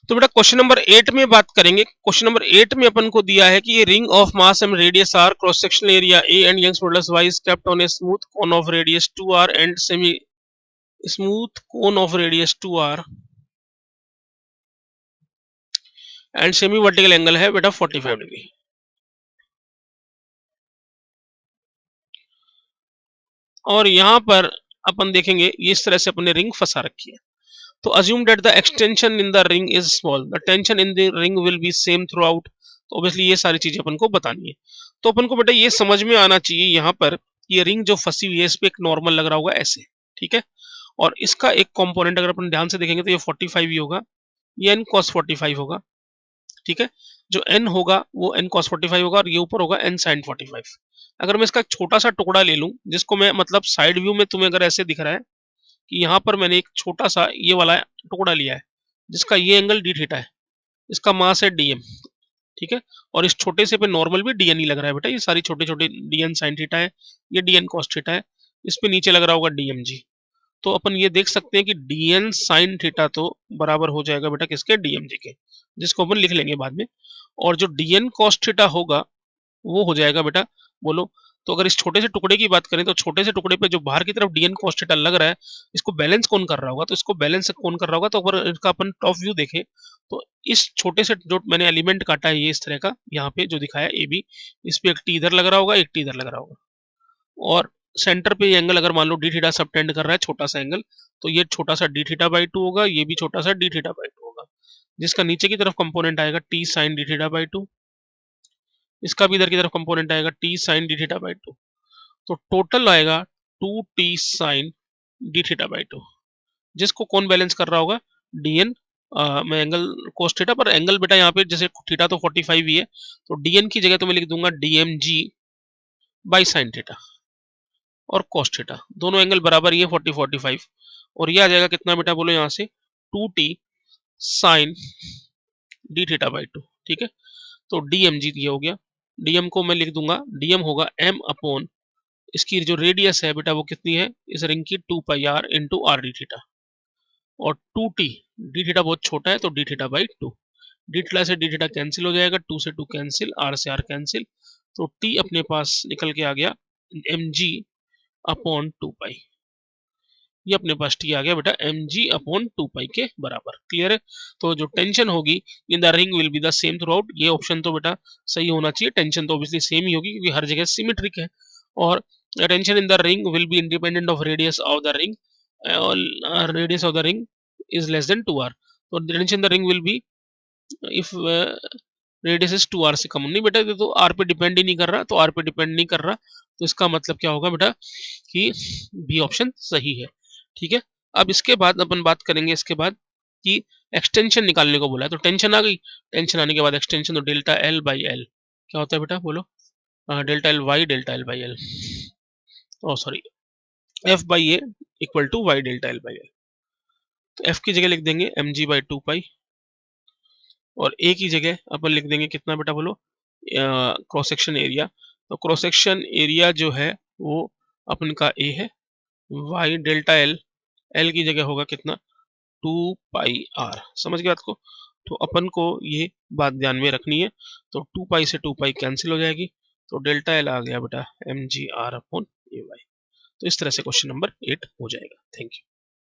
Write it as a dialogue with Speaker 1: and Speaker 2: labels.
Speaker 1: तो बेटा question number 8 में बात करेंगे। क्वेश्चन नंबर 8 में अपन को दिया है कि ये ring of mass and radius R, cross sectional area A and Young's modulus y is kept on a smooth cone of radius 2r and semi smooth cone of radius 2r and semi vertical angle है बेटा 45 degree. और यहाँ पर अपन देखेंगे ये इस तरह से अपने रिंग फंसा रखी है। तो assume that the extension in the ring is small, the tension in the ring will be same throughout। तो ऑब्वियसली ये सारी चीजें अपन को बतानी है। तो अपन को बेटा ये समझ में आना चाहिए यहाँ पर ये रिंग जो फंसी हुई है इस पे एक नॉर्मल लग रहा होगा ऐसे, ठीक है। और इसका एक कंपोनेंट अगर अपन ध्यान से देखेंगे तो ये 45 ही होगा, ये n cos 45 होगा, ठीक है। जो n होगा वो n cos 45 होगा और ये ऊपर होगा n sin 45। अगर मैं इसका एक छोटा सा टुकड़ा ले लूं जिसको मैं मतलब साइड व्यू में तुम्हें अगर ऐसे दिख रहा है कि यहाँ पर मैंने एक छोटा सा ये वाला टुकड़ा लिया है जिसका ये एंगल डी थीटा है, इसका मास है डीएम, ठीक है। और इस छोटे से पे नॉर्मल भी डीएन ही लग रहा है बेटा, ये सारी छोटे छोटे डीएन साइन थीटा है, ये डीएन कॉस थीटा है, इस पे नीचे लग रहा होगा डीएम जी। तो अपन ये देख सकते हैं कि डीएन साइन थीटा तो बराबर हो जाएगा बेटा किसके, डीएम जी के, जिसको अपन लिख लेंगे बाद में। और जो डीएन कॉस थीटा होगा वो हो जाएगा बेटा, बोलो। तो अगर इस छोटे से टुकड़े की बात करें तो छोटे से टुकड़े पे जो बाहर की तरफ डीएन cos थीटा लग रहा है इसको बैलेंस कौन कर रहा होगा, तो इसको बैलेंस कौन कर रहा होगा। तो अगर इसका अपन टॉप व्यू देखें तो इस छोटे से जो मैंने एलिमेंट काटा है ये इस तरह का यहाँ पे जो दिखाया ए बी, इस पे एक टी इधर लग रहा होगा एक टी इधर लग रहा होगा। और सेंटर पे ये एंगल अगर मान लो डी थीटा सबटेंड कर रहा है छोटा सा एंगल, तो ये छोटा सा डी थीटा बाई 2 होगा, ये भी छोटा सा डी थीटा बाई 2 होगा, जिसका नीचे की तरफ कंपोनेंट आएगा T sine d theta by 2, इसका भी इधर की तरफ कंपोनेंट आएगा T sine d theta by 2। तो टोटल आएगा 2t sign d theta by 2, जिसको कौन बैलेंस कर रहा होगा, डीएन मैं एंगल कोस थीटा पर एंगल बेटा यहाँ पे जैसे थीटा तो 45 ही है तो डीएन की जगह तो मैं लिख दूंगा डीएमजी बाई साइन थीटा और कोस थीटा, दोनों एंगल बराबर ही है 40 45। और ये आ जाएगा कितना बेटा बोलो यहाँ से 2t sign d theta by 2, ठीक है। तो डीएमजी ये हो गया, डीएम को मैं लिख दूंगा, डीएम होगा m अपॉन इसकी जो रेडियस है बेटा वो कितनी है इस रिंग की 2 pi R into R D theta. और 2t डी थीटा बहुत छोटा है तो D theta by 2, D theta से डी थीटा कैंसिल हो जाएगा, 2 से 2 कैंसिल, आर से आर कैंसिल, तो t अपने पास निकल के आ गया mg अपॉन 2 पाई, ये अपने पास t आ गया बेटा mg अपॉन 2 पाई के बराबर। क्लियर है। तो जो टेंशन होगी in the ring will be the same through out, ये ऑप्शन तो बेटा सही होना चाहिए, टेंशन तो ऑब्वियसली सेम ही होगी क्योंकि हर जगह सिमेट्रिक है। और tension in the ring will be independent of radius of the ring, radius of the ring is less than 2r। तो radius in the ring will be if radius is 2r से कम, नहीं बेटा ये तो r पे depend ही नहीं कर रहा, तो r पे डिपेंड नहीं कर रहा तो इसका मतलब क्या होगा बेटा कि बी ऑप्शन सही है, ठीक है। अब इसके बाद अपन बात करेंगे इसके बाद कि एक्सटेंशन निकालने को बोला है, तो टेंशन आ गई, टेंशन आने के बाद एक्सटेंशन तो डेल्टा एल बाई एल क्या होता है बेटा बोलो, delta L Y delta L by L, oh sorry F by A equal to Y delta L by L. तो एफ की जगह लिख देंगे एम जी बाई 2 पाई और ए की जगह अपन लिख देंगे कितना बेटा बोलो, क्रॉस सेक्शन एरिया। तो क्रॉस सेक्शन एरिया जो है वो अपन का ए है, वाई डेल्टा एल, एल की जगह होगा कितना 2 पाई आर, समझ गए बात को। तो अपन को ये बात ध्यान में रखनी है, तो 2 पाई से 2 पाई कैंसिल हो जाएगी, तो डेल्टा एल आ गया बेटा M G R upon A Y. तो इस तरह से क्वेश्चन नंबर 8 हो जाएगा। Thank you.